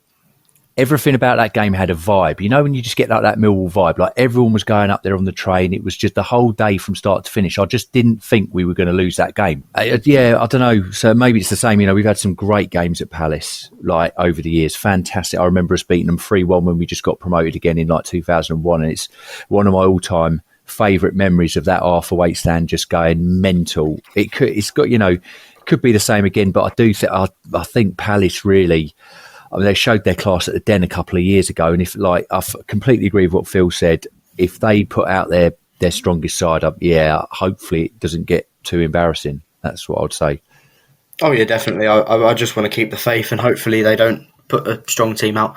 Everything about that game had a vibe. You know, when you just get like that Millwall vibe, like everyone was going up there on the train. It was just the whole day from start to finish. I just didn't think we were going to lose that game. I don't know. So maybe it's the same. We've had some great games at Palace, like over the years. Fantastic. I remember us beating them 3-1 when we just got promoted again in like 2001. And it's one of my all-time favourite memories of that half away stand just going mental. It could be the same again, but I think Palace really... they showed their class at the Den a couple of years ago, and I completely agree with what Phil said. If they put out their strongest side up, hopefully it doesn't get too embarrassing. That's what I'd say. Oh yeah, definitely. I just want to keep the faith, and hopefully they don't put a strong team out.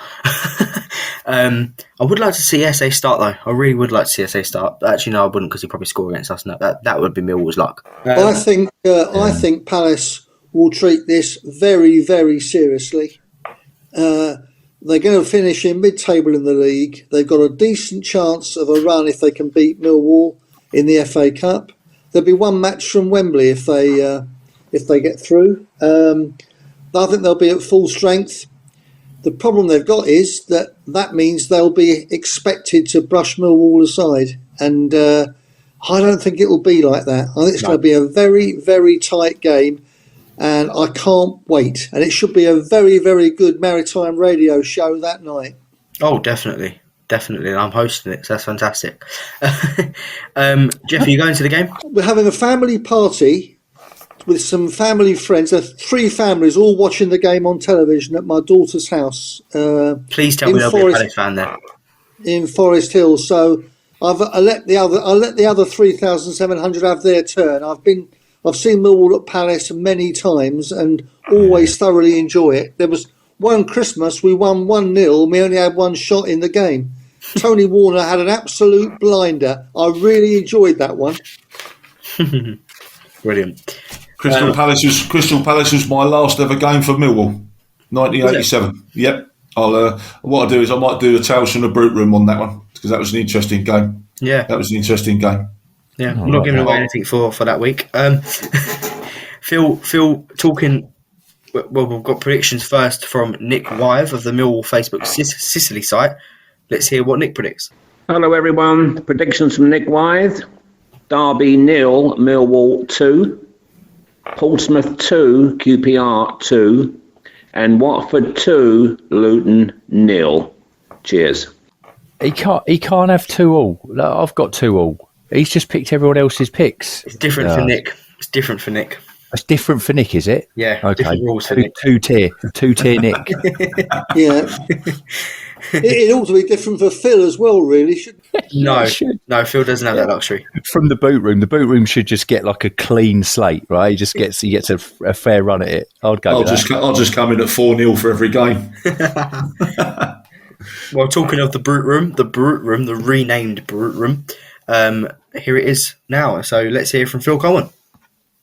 I would like to see SA start though. I really would like to see SA start. Actually, no, I wouldn't, because he'd probably score against us. No, that would be Millwall's luck. I think Palace will treat this very, very seriously. They're going to finish in mid-table in the league. They've got a decent chance of a run if they can beat Millwall in the FA Cup. There'll be one match from Wembley if they get through. I think they'll be at full strength. The problem they've got is that means they'll be expected to brush Millwall aside, and I don't think it will be like that. I think it's going to be a very, very tight game. And I can't wait. And it should be a very, very good Maritime Radio show that night. Oh, definitely. Definitely. I'm hosting it, so that's fantastic. Jeff, are you going to the game? We're having a family party with some family friends. 3 families all watching the game on television at my daughter's house. Please tell me there'll be a Palace fan there. In Forest Hill. So I'll let the other 3,700 have their turn. I've seen Millwall at Palace many times and always thoroughly enjoy it. There was one Christmas we won 1-0. We only had one shot in the game. Tony Warner had an absolute blinder. I really enjoyed that one. Brilliant. Crystal Palace was my last ever game for Millwall, 1987. Yep. What I'll do is I might do a Tales from the Brute Room on that one because that was an interesting game. Yeah, that was an interesting game. Yeah, I'm not giving away anything for that week. Phil, talking. Well, we've got predictions first from Nick Wythe of the Millwall Facebook Sicily site. Let's hear what Nick predicts. Hello, everyone. Predictions from Nick Wythe. Derby 0, Millwall 2. Portsmouth 2, QPR 2. And Watford 2, Luton 0. Cheers. He can't have 2-2. I've got 2-2. He's just picked everyone else's picks. It's different for Nick. It's different for Nick. It's different for Nick, is it? Yeah. Okay. Different rules for Nick. Two-tier Nick. Yeah. It ought to be different for Phil as well, really. No, Phil doesn't have that luxury. From the boot room should just get like a clean slate, right? He gets a fair run at it. I'll just come in at 4-0 for every game. Well, talking of the the renamed Brute Room, here it is now. So let's hear from Phil Coleman.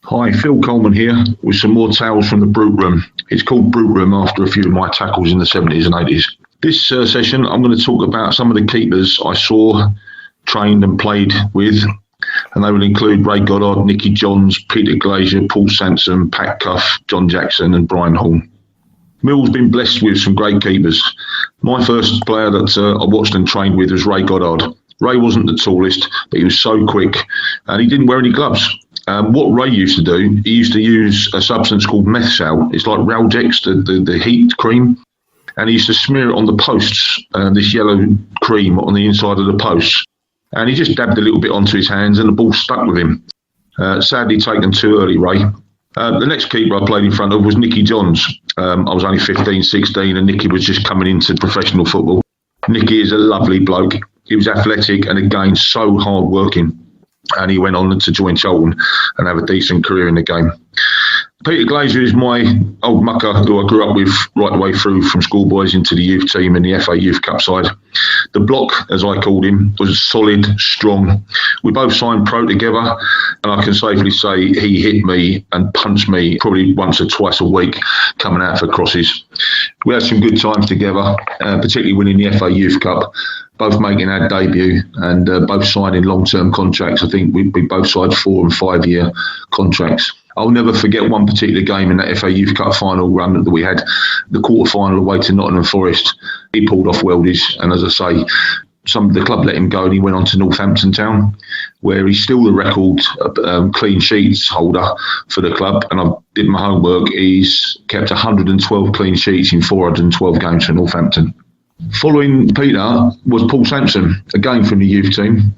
Hi, Phil Coleman here with some more tales from the Brute Room. It's called Brute Room after a few of my tackles in the 70s and 80s. This session, I'm going to talk about some of the keepers I saw, trained and played with, and they will include Ray Goddard, Nicky Johns, Peter Glazier, Paul Sansom, Pat Cuff, John Jackson and Brian Horne. Mill's been blessed with some great keepers. My first player that I watched and trained with was Ray Goddard. Ray wasn't the tallest, but he was so quick, and he didn't wear any gloves. What Ray used to do, he used to use a substance called Methsal. It's like Raldex, the heat cream, and he used to smear it on the posts, this yellow cream on the inside of the posts. And he just dabbed a little bit onto his hands and the ball stuck with him. Sadly taken too early, Ray. The next keeper I played in front of was Nicky Johns. I was only 15, 16, and Nicky was just coming into professional football. Nicky is a lovely bloke. He was athletic and, again, so hard-working. And he went on to join Charlton and have a decent career in the game. Peter Glazier is my old mucker who I grew up with right the way through from schoolboys into the youth team and the FA Youth Cup side. The block, as I called him, was solid, strong. We both signed pro together, and I can safely say he hit me and punched me probably once or twice a week coming out for crosses. We had some good times together, particularly winning the FA Youth Cup, both making our debut and both signing long-term contracts. I think we both signed 4 and 5 year contracts. I'll never forget one particular game in that FA Youth Cup final run that we had, the quarter-final away to Nottingham Forest. He pulled off Weldies, and as I say, the club let him go and he went on to Northampton Town, where he's still the record clean sheets holder for the club. And I did my homework. He's kept 112 clean sheets in 412 games for Northampton. Following Peter was Paul Sansom, again from the youth team.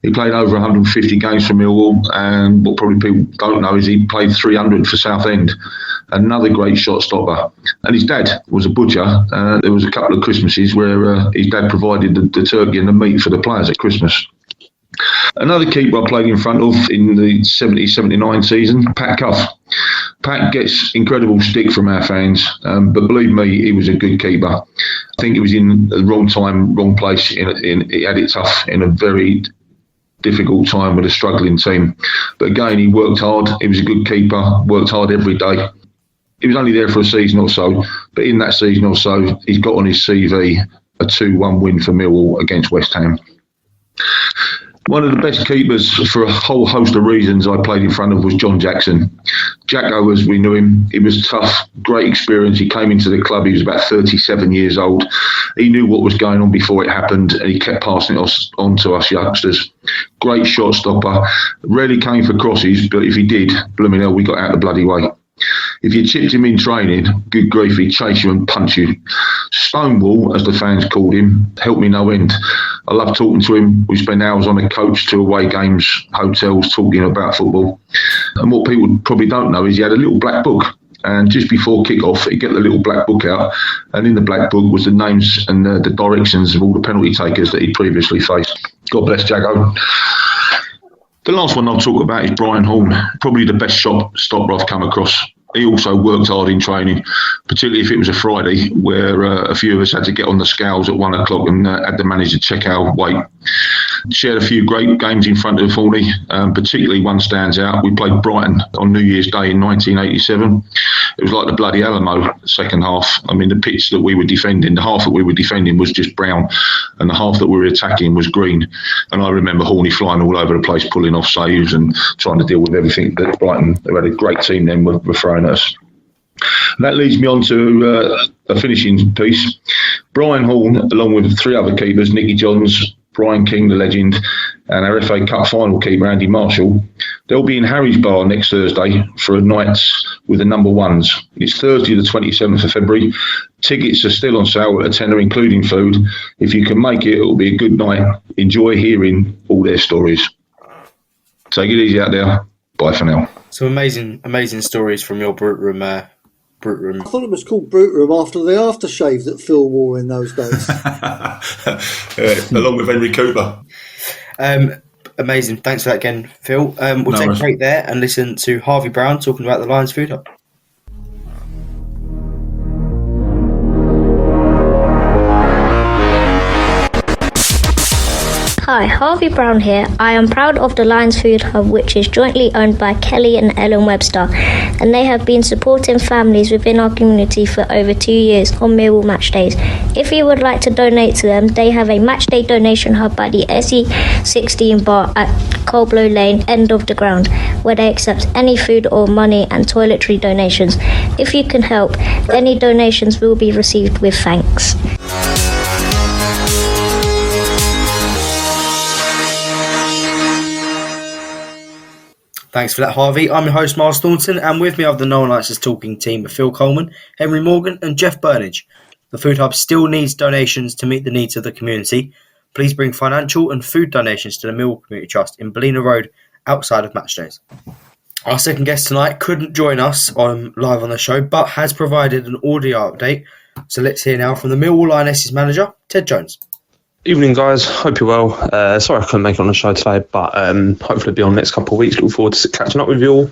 He played over 150 games for Millwall, and what probably people don't know is he played 300 for Southend. Another great shot stopper. And his dad was a butcher. There was a couple of Christmases where his dad provided the turkey and the meat for the players at Christmas. Another keeper I played in front of in the 70-79 season, Pat Cuff. Pat gets incredible stick from our fans, but believe me, he was a good keeper. I think he was in the wrong time, wrong place. He had it tough in a very difficult time with a struggling team. But again, he worked hard. He was a good keeper, worked hard every day. He was only there for a season or so, but in that season or so, he's got on his CV a 2-1 win for Millwall against West Ham. One of the best keepers for a whole host of reasons I played in front of was John Jackson. Jacko, as we knew him, he was tough, great experience. He came into the club, he was about 37 years old. He knew what was going on before it happened, and he kept passing it on to us youngsters. Great shot stopper, rarely came for crosses, but if he did, blooming hell, we got out the bloody way. If you chipped him in training, good grief, he'd chase you and punch you. Stonewall, as the fans called him, helped me no end. I love talking to him. We spend hours on a coach to away games, hotels, talking about football. And what people probably don't know is he had a little black book. And just before kick-off, he'd get the little black book out, and in the black book was the names and the directions of all the penalty takers that he'd previously faced. God bless Jago. The last one I'll talk about is Brian Horne, probably the best stopper I've come across. He also worked hard in training, particularly if it was a Friday, where a few of us had to get on the scales at 1 o'clock and had to manage to check our weight. Shared a few great games in front of Horney, particularly one stands out. We played Brighton on New Year's Day in 1987. It was like the bloody Alamo second half. I mean, the pitch that we were defending, the half that we were defending was just brown, and the half that we were attacking was green. And I remember Horney flying all over the place, pulling off saves and trying to deal with everything that Brighton, who had a great team then, were throwing at us. And that leads me on to a finishing piece. Brian Horne, along with 3 other keepers, Nicky Johns, Brian King, the legend, and our FA Cup final keeper, Andy Marshall, they'll be in Harry's Bar next Thursday for a night with the number ones. It's Thursday the 27th of February. Tickets are still on sale at a tenner, including food. If you can make it, it'll be a good night. Enjoy hearing all their stories. Take it easy out there. Bye for now. Some amazing stories from your Brute Room. Brute Room. I thought it was called Brute Room after the aftershave that Phil wore in those days. Along with Henry Cooper. Amazing. Thanks for that again, Phil. We'll take a break there and listen to Harvey Brown talking about the Lions Food Hub. Hi, Harvey Brown here. I am proud of the Lions Food Hub, which is jointly owned by Kelly and Ellen Webster, and they have been supporting families within our community for over 2 years on Millwall match days. If you would like to donate to them, they have a match day donation hub by the SE16 bar at Coldblow Lane, end of the ground, where they accept any food or money and toiletry donations. If you can help, any donations will be received with thanks. Thanks for that, Harvey. I'm your host, Myles Thornton, and with me I have the No One Likes Us Talking team of Phil Coleman, Henry Morgan and Jeff Burnige. The Food Hub still needs donations to meet the needs of the community. Please bring financial and food donations to the Millwall Community Trust in Ballina Road, outside of match days. Our second guest tonight couldn't join us live on the show, but has provided an audio update. So let's hear now from the Millwall Lionesses manager, Ted Jones. Evening, guys. Hope you're well. Sorry I couldn't make it on the show today, but hopefully be on the next couple of weeks. Look forward to catching up with you all.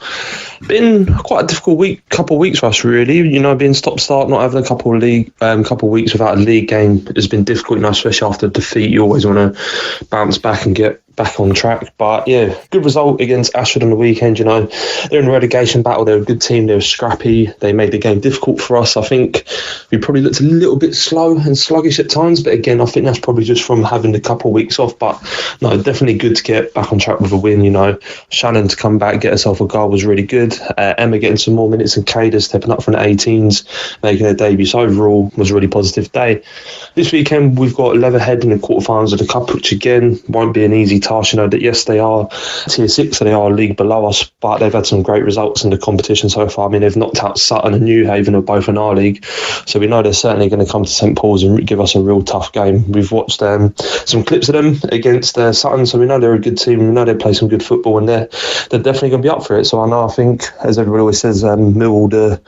Been quite a difficult couple of weeks for us, really. You know, being stop-start, not having a couple of weeks without a league game has been difficult, you know, especially after a defeat. You always want to bounce back and get back on track. But yeah, good result against Ashford on the weekend. You know, they're in a relegation battle. They're a good team. They were scrappy. They made the game difficult for us. I think we probably looked a little bit slow and sluggish at times, but again, I think that's probably just from having a couple of weeks off. But no, definitely good to get back on track with a win. You know, Shannon to come back, get herself a goal was really good. Emma getting some more minutes and Kada stepping up from the 18s, making her debut. So overall was a really positive day. This weekend we've got Leatherhead in the quarterfinals of the Cup, which again won't be an easy task. You know that yes, they are tier 6, so they are a league below us, but they've had some great results in the competition so far. I mean, they've knocked out Sutton and New Haven, are both in our league, so we know they're certainly going to come to St Paul's and give us a real tough game. We've watched some clips of them against Sutton, so we know they're a good team. We know they play some good football, and they're definitely going to be up for it. So I think, as everybody always says, Millwall, the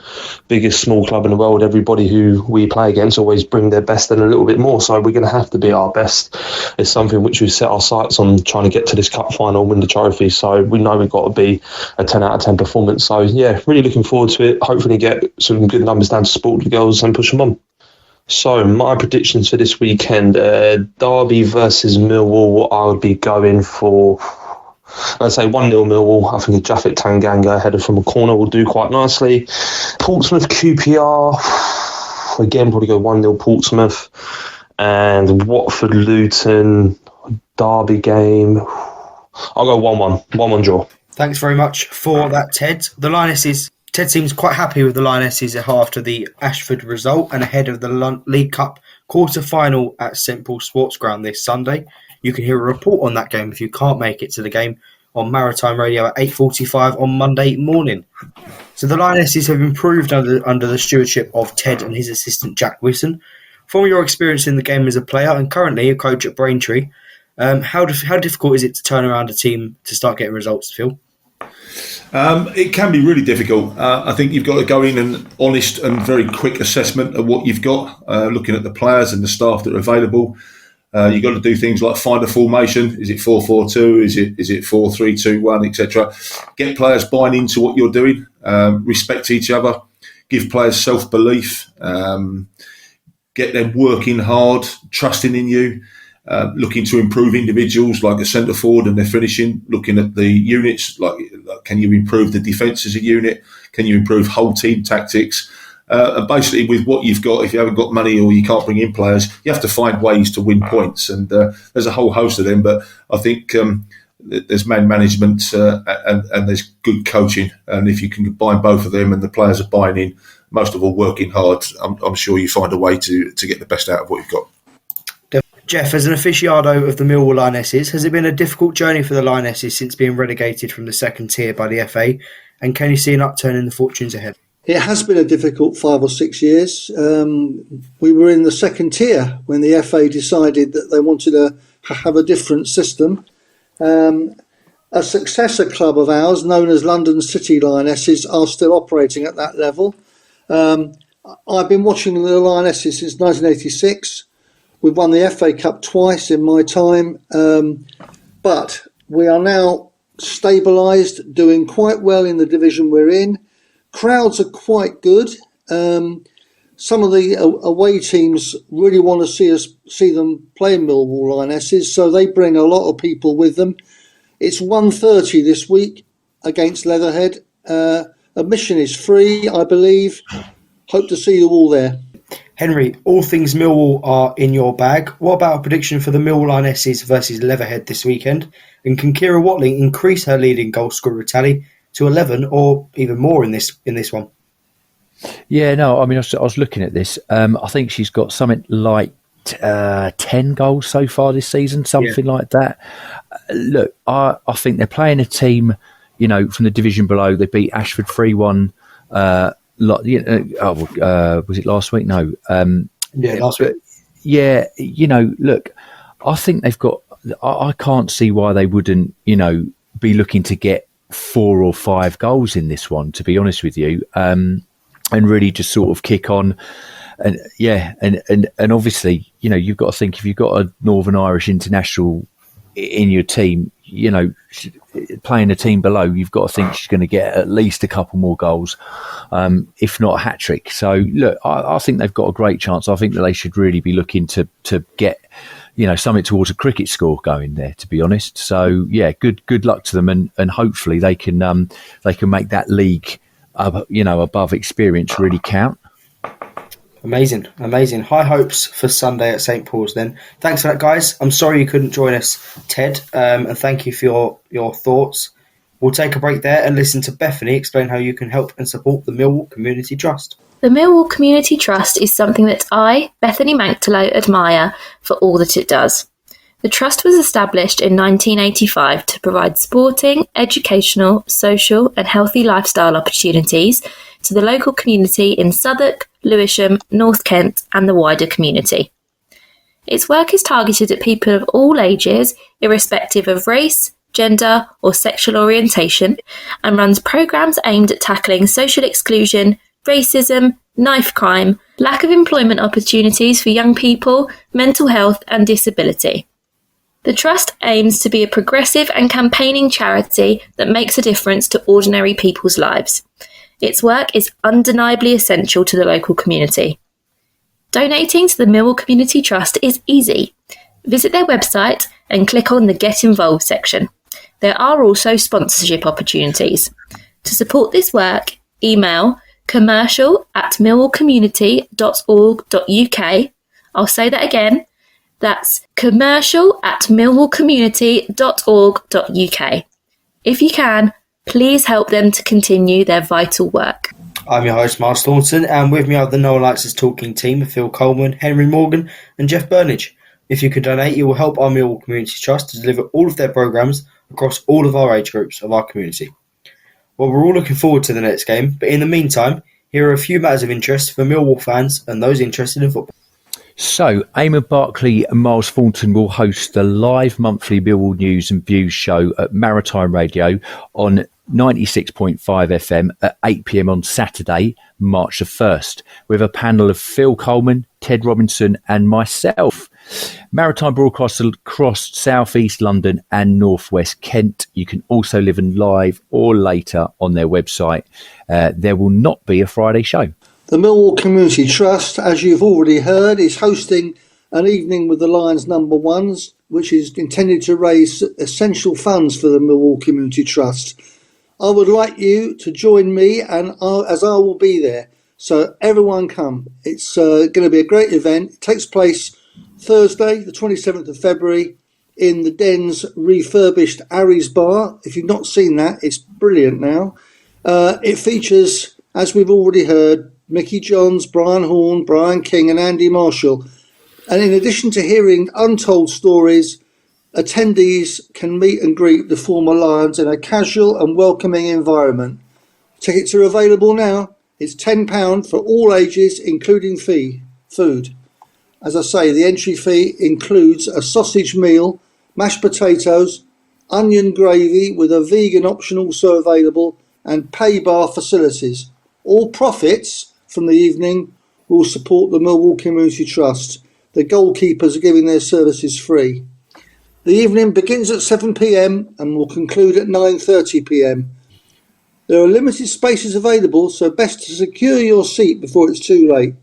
biggest small club in the world, everybody who we play against always bring their best and a little bit more. So we're going to have to be our best. It's something which we've set our sights on, trying to get to this cup final, win the trophy. So we know we've got to be a 10 out of 10 performance. So yeah, really looking forward to it. Hopefully get some good numbers down to support the girls and push them on. So my predictions for this weekend, Derby versus Millwall, I would be going for, I'd say 1-0 Millwall. I think a Jaffet Tanganga header from a corner will do quite nicely. Portsmouth QPR, again probably go 1-0 Portsmouth. And Watford Luton, Derby game, I'll go 1-1 draw. Thanks very much for that, Ted. The Lionesses, Ted seems quite happy with the Lionesses after the Ashford result and ahead of the League Cup quarter-final at St Paul Sports Ground this Sunday. You can hear a report on that game if you can't make it to the game on Maritime Radio at 8:45 on Monday morning. So the Lionesses have improved under the stewardship of Ted and his assistant Jack Wilson. From your experience in the game as a player and currently a coach at Braintree, how difficult is it to turn around a team to start getting results, Phil? It can be really difficult. I think you've got to go in and honest and very quick assessment of what you've got, looking at the players and the staff that are available. You've got to do things like find a formation. Is it 4-4-2? Is it 4-3-2-1, etc. Get players buying into what you're doing. Respect each other. Give players self-belief. Get them working hard, trusting in you. Looking to improve individuals like a centre forward and their finishing. Looking at the units, like can you improve the defence as a unit? Can you improve whole team tactics? And basically, with what you've got, if you haven't got money or you can't bring in players, you have to find ways to win points. And there's a whole host of them. But I think there's man management and there's good coaching. And if you can combine both of them and the players are buying in, most of all working hard, I'm sure you find a way to get the best out of what you've got. Jeff, as an aficionado of the Millwall Lionesses, has it been a difficult journey for the Lionesses since being relegated from the second tier by the FA? And can you see an upturn in the fortunes ahead? It has been a difficult 5 or 6 years. We were in the second tier when the FA decided that they wanted to have a different system. A successor club of ours, known as London City Lionesses, are still operating at that level. I've been watching the Lionesses since 1986. We've won the FA Cup twice in my time, but we are now stabilised, doing quite well in the division we're in. Crowds are quite good. Some of the away teams really want to see them play Millwall Lionesses, so they bring a lot of people with them. It's 1:30 this week against Leatherhead. Admission is free, I believe. Hope to see you all there. Henry, all things Millwall are in your bag. What about a prediction for the Millwall Lionesses versus Leatherhead this weekend? And can Kira Watling increase her leading goal scorer tally to 11 or even more in this one? Yeah, no, I mean, I was looking at this. I think she's got something like 10 goals so far this season, something like that. Look, I think they're playing a team, from the division below. They beat Ashford 3-1. Was it last week? No. Last week. Yeah, look, I think they've got. I can't see why they wouldn't, be looking to get 4 or 5 goals in this one. To be honest with you, and really just sort of kick on. And and obviously, you've got to think if you've got a Northern Irish international in your team, playing a team below, you've got to think she's going to get at least a couple more goals, if not a hat-trick. So, look, I think they've got a great chance. I think that they should really be looking to get, something towards a cricket score going there, to be honest. So, yeah, good luck to them, and hopefully they can make that league, above experience really count. Amazing. High hopes for Sunday at St. Paul's then. Thanks for that, guys. I'm sorry you couldn't join us, Ted, and thank you for your thoughts. We'll take a break there and listen to Bethany explain how you can help and support the Millwall Community Trust. The Millwall Community Trust is something that I, Bethany Manctolo, admire for all that it does. The Trust was established in 1985 to provide sporting, educational, social and healthy lifestyle opportunities to the local community in Southwark, Lewisham, North Kent and the wider community. Its work is targeted at people of all ages, irrespective of race, gender or sexual orientation, and runs programmes aimed at tackling social exclusion, racism, knife crime, lack of employment opportunities for young people, mental health and disability. The Trust aims to be a progressive and campaigning charity that makes a difference to ordinary people's lives. Its work is undeniably essential to the local community. Donating to the Millwall Community Trust is easy. Visit their website and click on the Get Involved section. There are also sponsorship opportunities. To support this work, email commercial@millwallcommunity.org.uk. I'll say that again. That's commercial@millwallcommunity.org.uk. If you can, please help them to continue their vital work. I'm your host, Myles Thornton, and with me are the Millwall Lionesses talking team of Phil Coleman, Henry Morgan and Jeff Burnige. If you can donate, you will help our Millwall Community Trust to deliver all of their programmes across all of our age groups of our community. Well, we're all looking forward to the next game, but in the meantime, here are a few matters of interest for Millwall fans and those interested in football. So, Eamon Barclay and Myles Thornton will host the live monthly Millwall News and Views show at Maritime Radio on 96.5 FM at 8 p.m. on Saturday, March the 1st, with a panel of Phil Coleman, Ted Robinson and myself. Maritime broadcasts across South East London and North West Kent. You can also listen live or later on their website. There will not be a Friday show. The Millwall Community Trust, as you've already heard, is hosting an evening with the Lions number ones, which is intended to raise essential funds for the Millwall Community Trust. I would like you to join me, and as I will be there. So everyone come. It's going to be a great event. It takes place Thursday, the 27th of February, in the Den's refurbished Harry's Bar. If you've not seen that, it's brilliant now. It features, as we've already heard, Mickey Johns, Brian Horne, Brian King and Andy Marshall. And in addition to hearing untold stories, attendees can meet and greet the former Lions in a casual and welcoming environment. Tickets are available now. It's £10 for all ages, including food. As I say, the entry fee includes a sausage meal, mashed potatoes, onion gravy with a vegan option also available, and pay bar facilities. All profits from the evening will support the Millwall Community Trust. The goalkeepers are giving their services free. The evening begins at 7 p.m. and will conclude at 9:30 p.m. There are limited spaces available, so best to secure your seat before it's too late.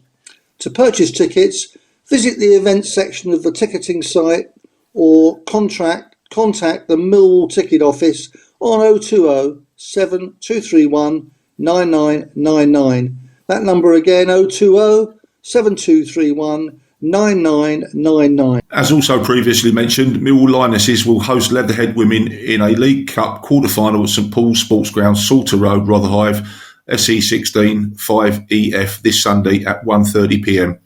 To purchase tickets, visit the events section of the ticketing site or contact the Millwall ticket office on 020 7231 9999. That number again, 020 7231 9999. As also previously mentioned, Millwall Lionesses will host Leatherhead women in a League Cup quarter-final at St Paul's Sports Ground, Salter Road, Rotherhithe, SE16 5EF this Sunday at 1:30 p.m.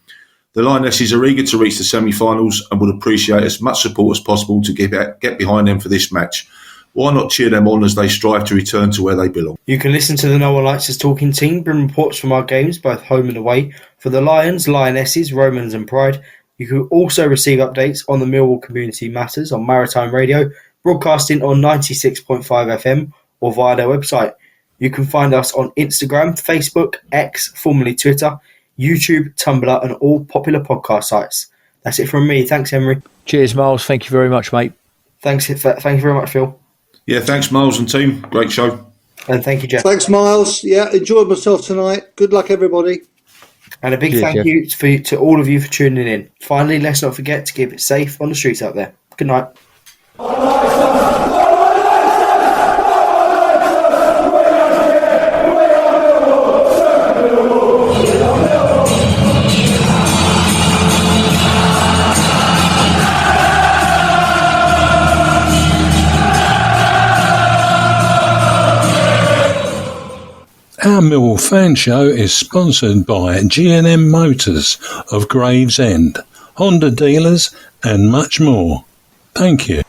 The Lionesses are eager to reach the semi-finals and would appreciate as much support as possible to get behind them for this match. Why not cheer them on as they strive to return to where they belong? You can listen to the No One Likes Us Talking team bring reports from our games, both home and away, for the Lions, Lionesses, Romans and Pride. You can also receive updates on the Millwall Community Matters on Maritime Radio, broadcasting on 96.5 FM or via their website. You can find us on Instagram, Facebook, X, formerly Twitter, YouTube, Tumblr and all popular podcast sites. That's it from me. Thanks, Henry. Cheers, Myles. Thank you very much, mate. Thank you very much, Phil. Yeah, thanks, Myles and team. Great show. And thank you, Jeff. Thanks, Myles. Yeah, enjoyed myself tonight. Good luck, everybody. And a big thank you to all of you for tuning in. Finally, let's not forget to keep it safe on the streets out there. Good night. Our Millwall Fan Show is sponsored by G&M Motors of Gravesend, Honda dealers and much more. Thank you.